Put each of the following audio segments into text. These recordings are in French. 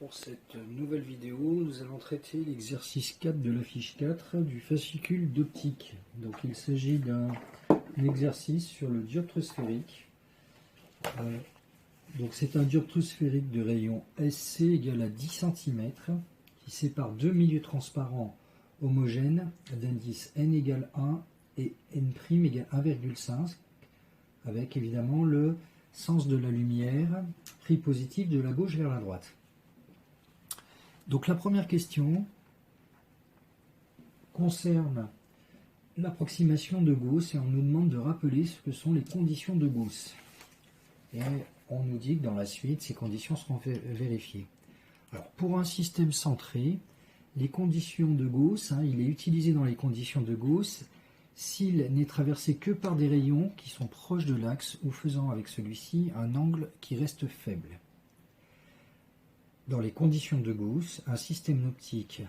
Pour cette nouvelle vidéo, nous allons traiter l'exercice 4 de la fiche 4 du fascicule d'optique. Donc il s'agit d'un exercice sur le dioptre sphérique. Donc c'est un dioptre sphérique de rayon SC égal à 10 cm qui sépare deux milieux transparents homogènes d'indice n égale 1 et n' égale 1,5 avec évidemment le sens de la lumière pris positif de la gauche vers la droite. Donc la première question concerne l'approximation de Gauss et on nous demande de rappeler ce que sont les conditions de Gauss. Et on nous dit que dans la suite, ces conditions seront vérifiées. Alors pour un système centré, les conditions de Gauss, il est utilisé dans les conditions de Gauss s'il n'est traversé que par des rayons qui sont proches de l'axe ou faisant avec celui-ci un angle qui reste faible. Dans les conditions de Gauss, un système optique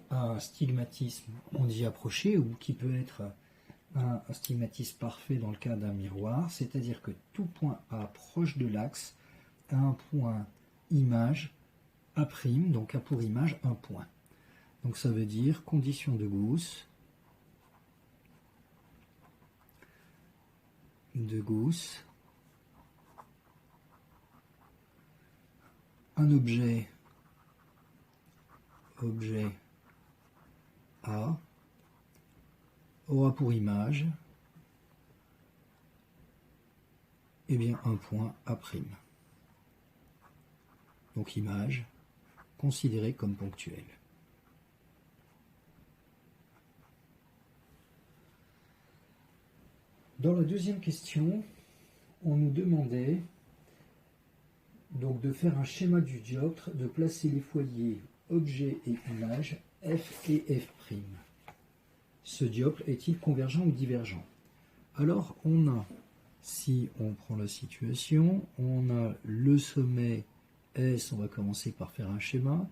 a un stigmatisme, on dit approché, ou qui peut être un stigmatisme parfait dans le cas d'un miroir, c'est-à-dire que tout point A proche de l'axe a un point image A', donc a pour image un point. Donc ça veut dire condition de Gauss, un objet A aura pour image un point A'. Donc image considérée comme ponctuelle. Dans la deuxième question, on nous demandait donc de faire un schéma du dioptre, de placer les foyers objet et image F et F'. Ce dioptre est-il convergent ou divergent? Alors on a, si on prend la situation, on a le sommet S, on va commencer par faire un schéma,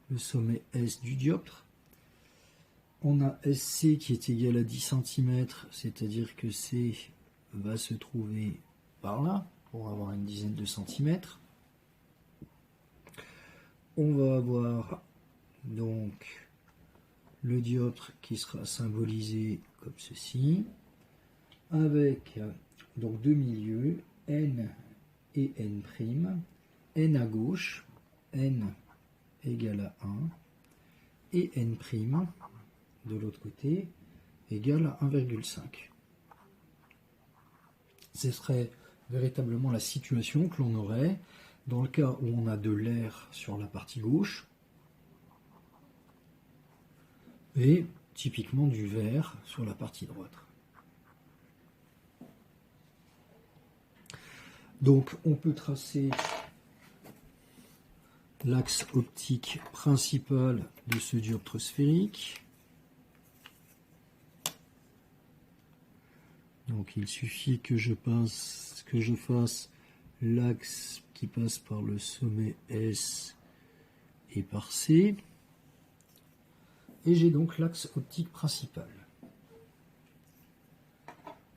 le sommet S du dioptre. On a SC qui est égal à 10 cm, c'est-à-dire que C va se trouver par là, pour avoir une dizaine de centimètres. On va avoir donc le dioptre qui sera symbolisé comme ceci, avec donc deux milieux, N et N', N à gauche, N égale à 1, et N' de l'autre côté égale à 1,5. Ce serait véritablement la situation que l'on aurait dans le cas où on a de l'air sur la partie gauche et typiquement du vert sur la partie droite. Donc on peut tracer l'axe optique principal de ce dioptre sphérique. Donc il suffit que je fasse l'axe qui passe par le sommet S et par C. Et j'ai donc l'axe optique principal.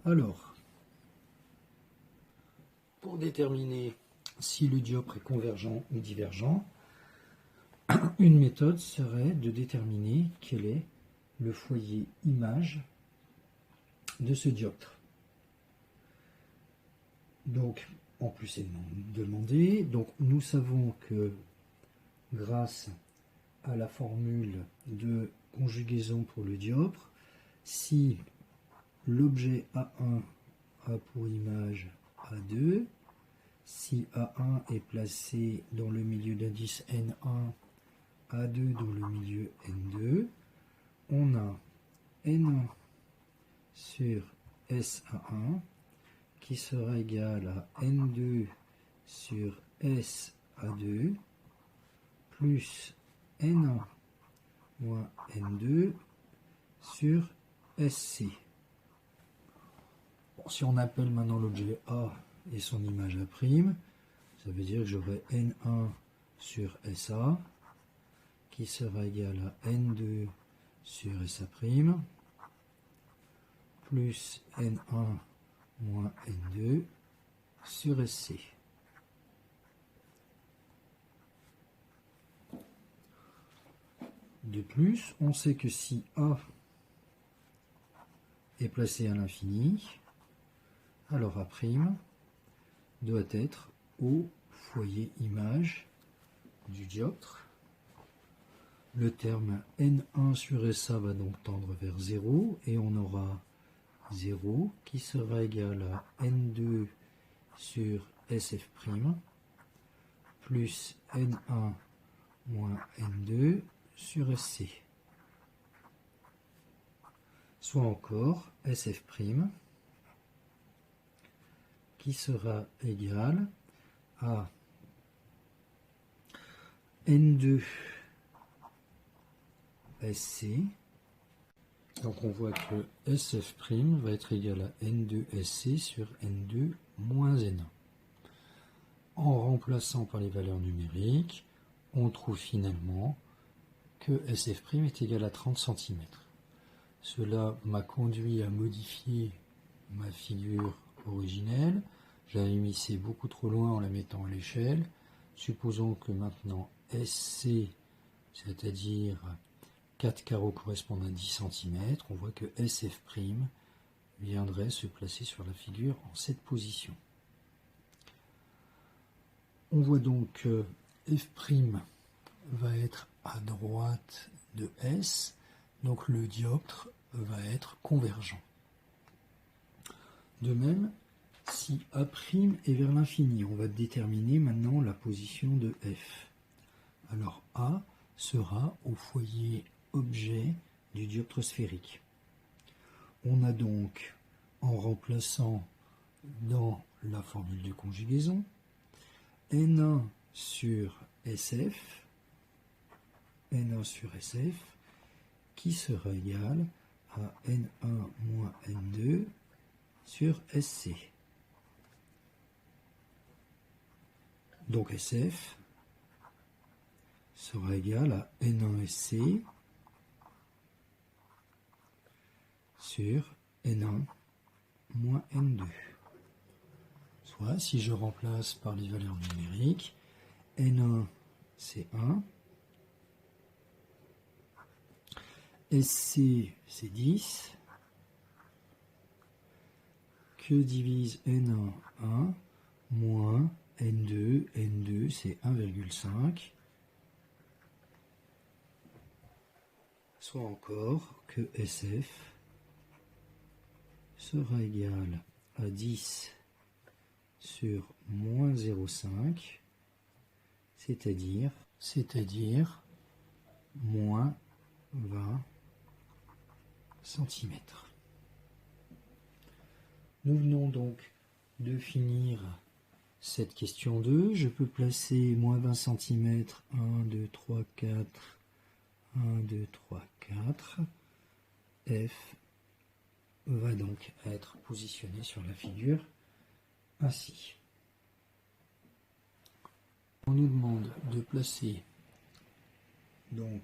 Alors, pour déterminer si le dioptre est convergent ou divergent, une méthode serait de déterminer quel est le foyer image de ce dioptre. Donc, en plus c'est demandé, donc nous savons que grâce à la formule de conjugaison pour le dioptre, si l'objet A1 a pour image A2, si A1 est placé dans le milieu d'indice N1, A2 dans le milieu N2, on a N1 sur SA1 qui sera égal à N2 sur SA2 plus N1 moins N2 sur SC. Bon, si on appelle maintenant l'objet A et son image A', ça veut dire que j'aurai N1 sur SA qui sera égal à N2 sur SA' plus N1 moins N2 sur SC. De plus, on sait que si A est placé à l'infini, alors A' doit être au foyer image du dioptre. Le terme N1 sur SA va donc tendre vers 0 et on aura 0 qui sera égal à N2 sur SF' plus N1 moins N2 sur SC. Soit encore SF' qui sera égal à N2 SC. Donc on voit que SF' va être égal à N2 SC sur N2 moins N1. En remplaçant par les valeurs numériques, on trouve finalement que SF' est égal à 30 cm. Cela m'a conduit à modifier ma figure originelle. J'avais mis C beaucoup trop loin en la mettant à l'échelle. Supposons que maintenant SC, c'est-à-dire 4 carreaux correspondent à 10 cm, on voit que SF' viendrait se placer sur la figure en cette position. On voit donc que F' va être à droite de S, donc le dioptre va être convergent. De même, si A' est vers l'infini, on va déterminer maintenant la position de F. Alors A sera au foyer objet du dioptre sphérique. On a donc, en remplaçant dans la formule de conjugaison, N1 sur SF, N1 sur SF, qui sera égal à N1 moins N2 sur SC. Donc SF sera égal à N1 SC sur N1 moins N2. Soit, si je remplace par les valeurs numériques, N1 c'est 1, SC c'est 10, que divise N1, 1, moins N2, N2 c'est 1,5, soit encore que SF sera égal à 10 sur moins 0,5, c'est-à-dire moins 20 cm. Nous venons donc de finir cette question 2. Je peux placer moins 20 cm, 1, 2, 3, 4, 1, 2, 3, 4. F va donc être positionné sur la figure ainsi. On nous demande de placer, donc,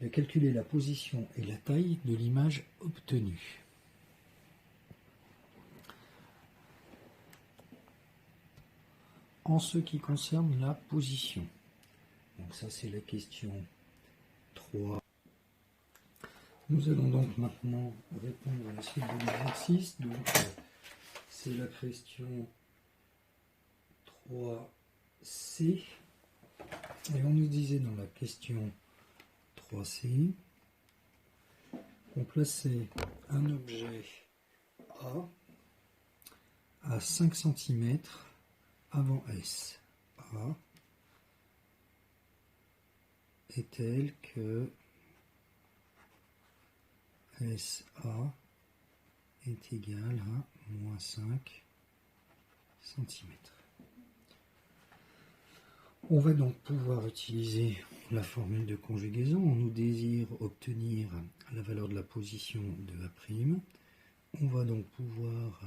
de calculer la position et la taille de l'image obtenue. En ce qui concerne la position, donc ça c'est la question 3. Nous allons donc maintenant répondre à la suite de l'exercice. Donc c'est la question 3C. Et on nous disait dans la question 3C qu'on plaçait un objet A à 5 cm avant S. A est tel que SA est égal à moins 5 cm. On va donc pouvoir utiliser la formule de conjugaison. On nous désire obtenir la valeur de la position de A'. On va donc pouvoir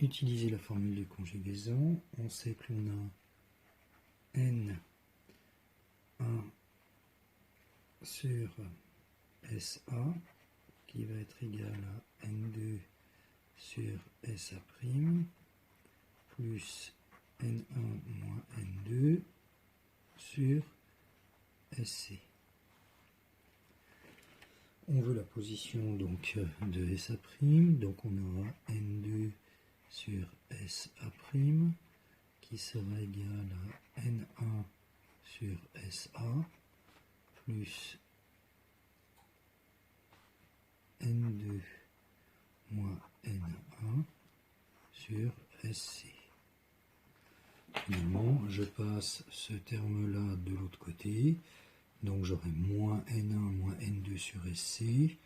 utiliser la formule de conjugaison. On sait que l'on a N1 sur SA qui va être égal à N2 sur SA' plus N1 moins N2 sur SC. On veut la position donc de SA', donc on aura N2 sur SA' qui sera égal à N1 sur SA plus N2 moins N1 sur SC. Finalement, je passe ce terme-là de l'autre côté, donc j'aurai moins N1 moins N2 sur SC,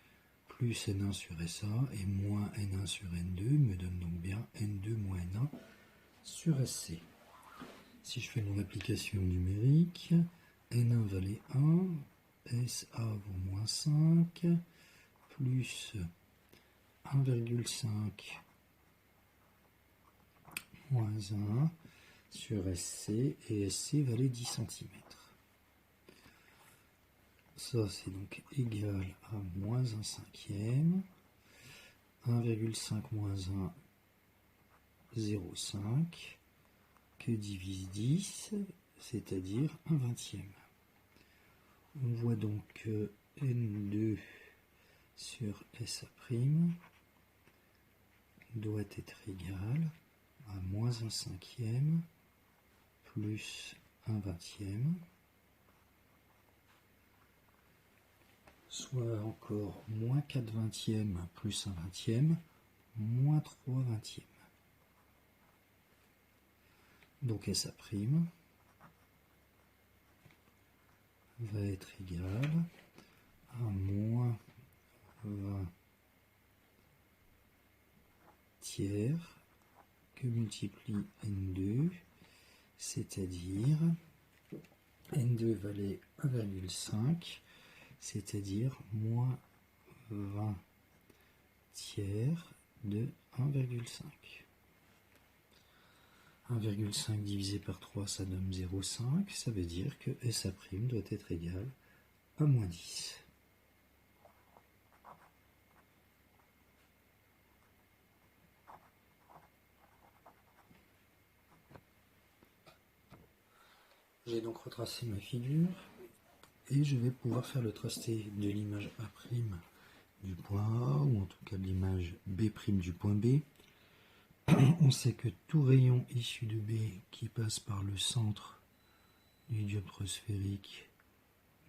plus N1 sur SA, et moins N1 sur N2 me donne donc bien N2 moins N1 sur SC. Si je fais mon application numérique, N1 valait 1, SA vaut moins 5, plus 1,5 moins 1 sur SC, et SC valait 10 cm. Ça, c'est donc égal à moins 1 cinquième, 1,5 moins 1, 0,5, que divise 10, c'est-à-dire 1 vingtième. On voit donc que N2 sur SA' doit être égal à moins 1 cinquième plus 1 vingtième, soit encore moins 4 vingtièmes plus 1 vingtième, moins 3 vingtièmes. Donc SA' va être égal à moins 20 tiers que multiplie N2, c'est-à-dire N2 valait 1,5, c'est-à-dire moins 20 tiers de 1,5. 1,5 divisé par 3, ça donne 0,5, ça veut dire que SA' doit être égal à moins 10. J'ai donc retracé ma figure et je vais pouvoir faire le tracé de l'image A' du point A, ou en tout cas de l'image B' du point B. On sait que tout rayon issu de B qui passe par le centre du dioptre sphérique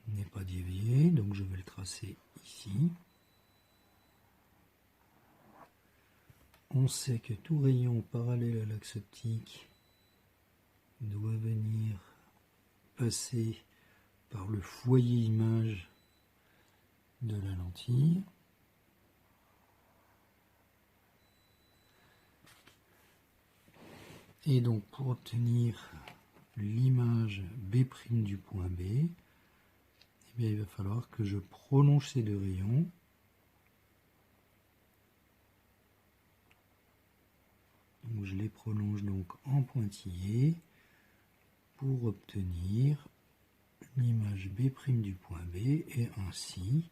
n'est pas dévié, donc je vais le tracer ici. On sait que tout rayon parallèle à l'axe optique doit venir passer par le foyer image de la lentille. Et donc pour obtenir l'image B' du point B, eh bien, il va falloir que je prolonge ces deux rayons. Donc je les prolonge donc en pointillé pour obtenir l'image B' du point B, et ainsi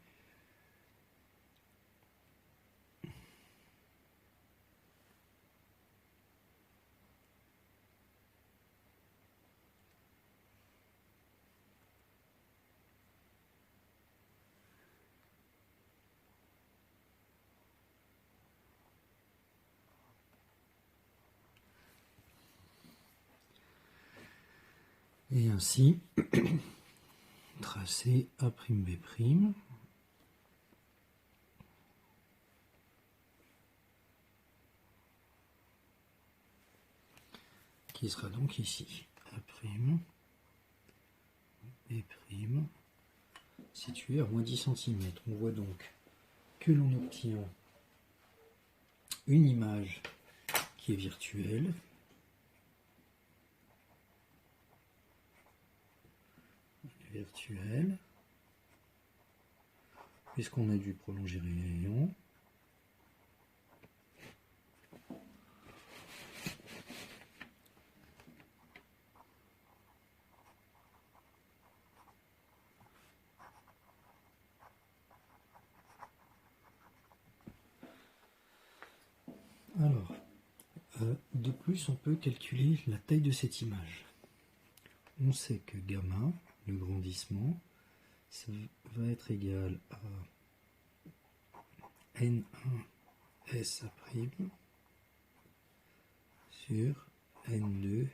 tracer A'B', qui sera donc ici. A'B', situé à moins 10 cm. On voit donc que l'on obtient une image qui est virtuelle, puisqu'on a dû prolonger les rayons. Alors, de plus, on peut calculer la taille de cette image. On sait que gamma, le grandissement, ça va être égal à N1 SA' sur N2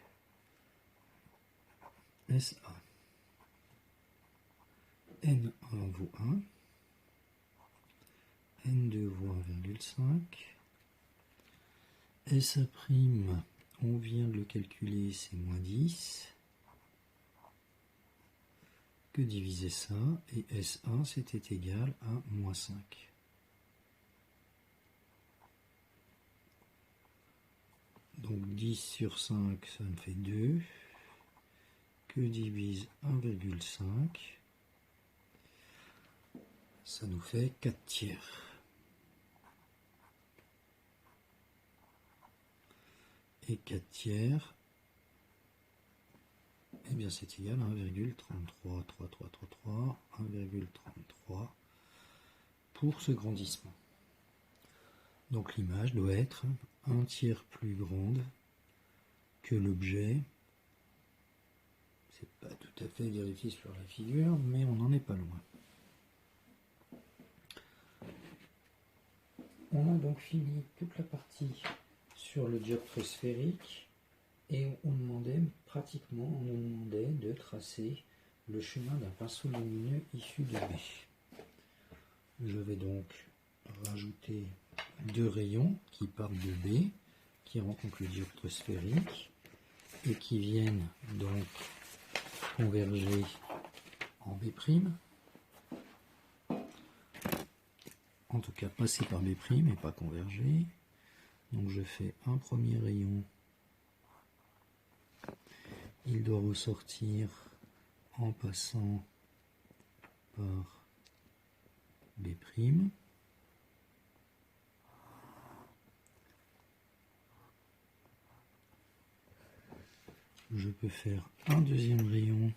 SA. N1 vaut 1, N2 vaut 1,5, SA', on vient de le calculer, c'est moins 10, que diviser ça, et S1 c'était égal à moins 5. Donc 10 sur 5, ça me fait 2, que divise 1,5, ça nous fait 4 tiers. Et 4 tiers, eh bien c'est égal à 1,33 pour ce grandissement. Donc l'image doit être un tiers plus grande que l'objet. C'est pas tout à fait vérifié sur la figure, mais on n'en est pas loin. On a donc fini toute la partie sur le dioptre sphérique et on nous demandait de tracer le chemin d'un pinceau lumineux issu de B. Je vais donc rajouter deux rayons qui partent de B, qui rencontrent le dioptre sphérique et qui viennent donc converger en B'. En tout cas passer par B' et pas converger. Donc je fais un premier rayon, il doit ressortir en passant par B'. Je peux faire un deuxième rayon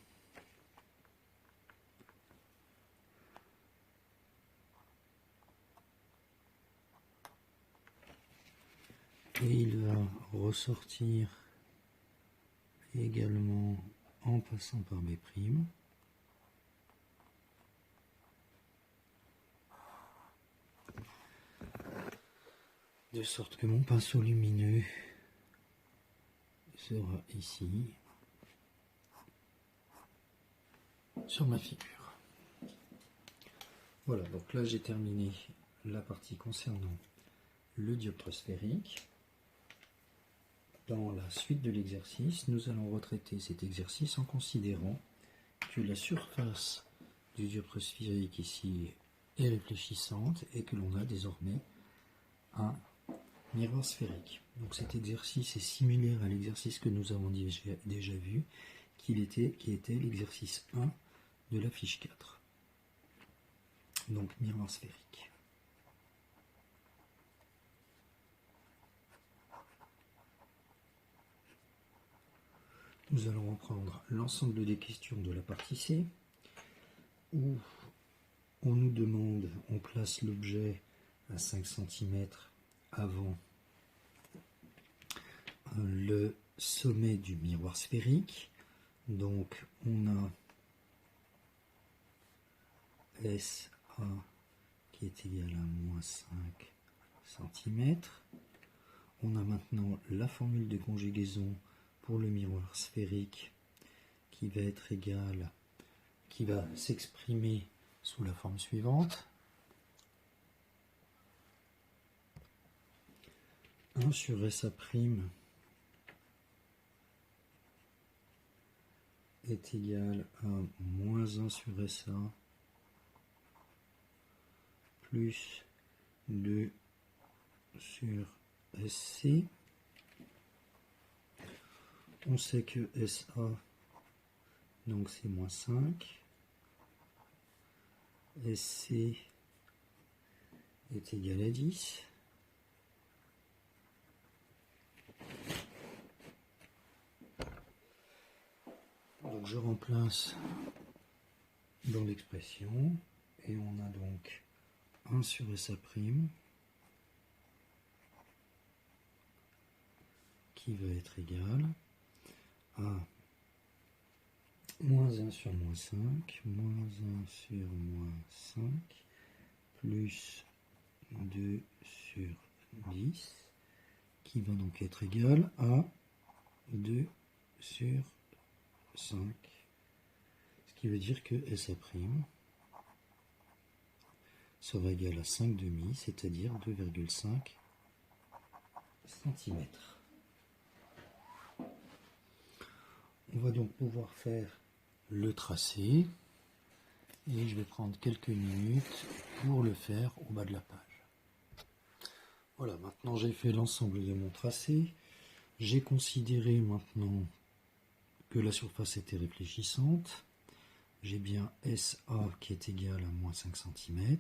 et il va ressortir également en passant par B'. De sorte que mon pinceau lumineux sera ici sur ma figure. Voilà, donc là j'ai terminé la partie concernant le dioptre sphérique. Dans la suite de l'exercice, nous allons retraiter cet exercice en considérant que la surface du dioptre sphérique ici est réfléchissante et que l'on a désormais un miroir sphérique. Donc cet exercice est similaire à l'exercice que nous avons déjà vu, qui était l'exercice 1 de la fiche 4. Donc miroir sphérique. Nous allons reprendre l'ensemble des questions de la partie C, où on nous demande, on place l'objet à 5 cm avant le sommet du miroir sphérique. Donc on a SA qui est égal à moins 5 cm. On a maintenant la formule de conjugaison pour le miroir sphérique qui va être égale, qui va s'exprimer sous la forme suivante. 1 sur SA' est égal à moins 1 sur SA plus 2 sur SC. On sait que SA, donc c'est moins 5. SC est égal à 10. Donc je remplace dans l'expression et on a donc 1 sur SA' qui va être égal à moins 1 sur moins 5, moins 1 sur moins 5, plus 2 sur 10, qui va donc être égal à 2 sur 5, ce qui veut dire que SA' sera égal à 5 demi, c'est-à-dire 2,5 cm. On va donc pouvoir faire le tracé et je vais prendre quelques minutes pour le faire au bas de la page. Voilà, maintenant j'ai fait l'ensemble de mon tracé. J'ai considéré maintenant que la surface était réfléchissante. J'ai bien SA qui est égal à moins 5 cm.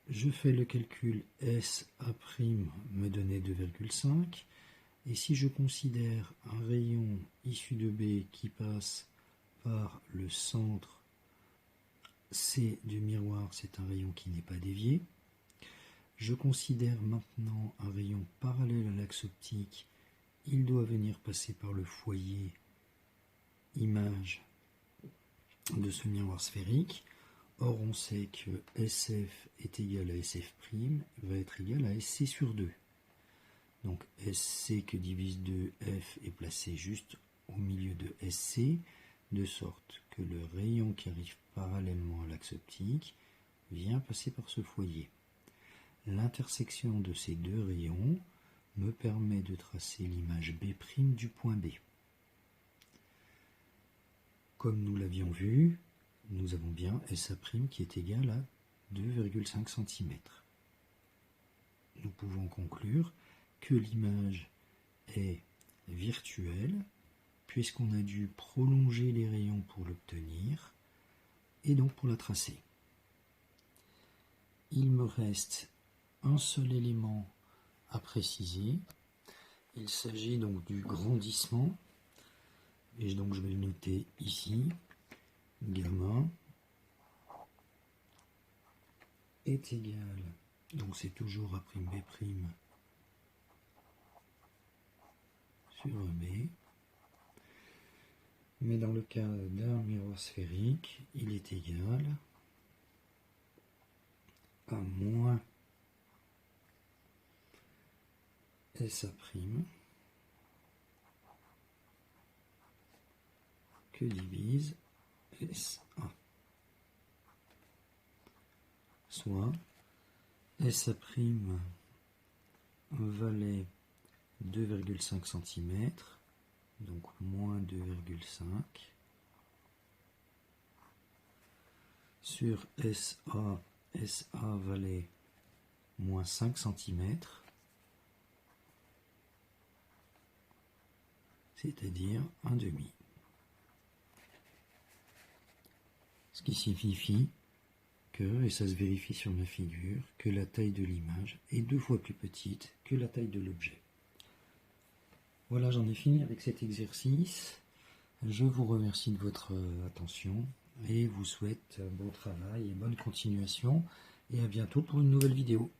Je fais le calcul SA' me donnait 2,5. Et si je considère un rayon issu de B qui passe par le centre C du miroir, c'est un rayon qui n'est pas dévié. Je considère maintenant un rayon parallèle à l'axe optique. Il doit venir passer par le foyer image de ce miroir sphérique. Or, on sait que SF est égal à SF', va être égal à SC sur 2. Donc SC que divise 2F est placé juste au milieu de SC, de sorte que le rayon qui arrive parallèlement à l'axe optique vient passer par ce foyer. L'intersection de ces deux rayons me permet de tracer l'image B' du point B. Comme nous l'avions vu, nous avons bien SA' qui est égal à 2,5 cm. Nous pouvons conclure que l'image est virtuelle, puisqu'on a dû prolonger les rayons pour l'obtenir, et donc pour la tracer. Il me reste un seul élément à préciser. Il s'agit donc du grandissement, et donc je vais le noter ici. Gamma est égal, donc c'est toujours A'B' sur B, mais dans le cas d'un miroir sphérique, il est égal à moins SA' que divise SA, soit SA' valait 2,5 cm, donc moins 2,5 sur SA, SA valait moins 5 cm, c'est-à-dire un demi. Ce qui signifie que, et ça se vérifie sur ma figure, que la taille de l'image est 2 fois plus petite que la taille de l'objet. Voilà, j'en ai fini avec cet exercice. Je vous remercie de votre attention et vous souhaite bon travail et bonne continuation. Et à bientôt pour une nouvelle vidéo.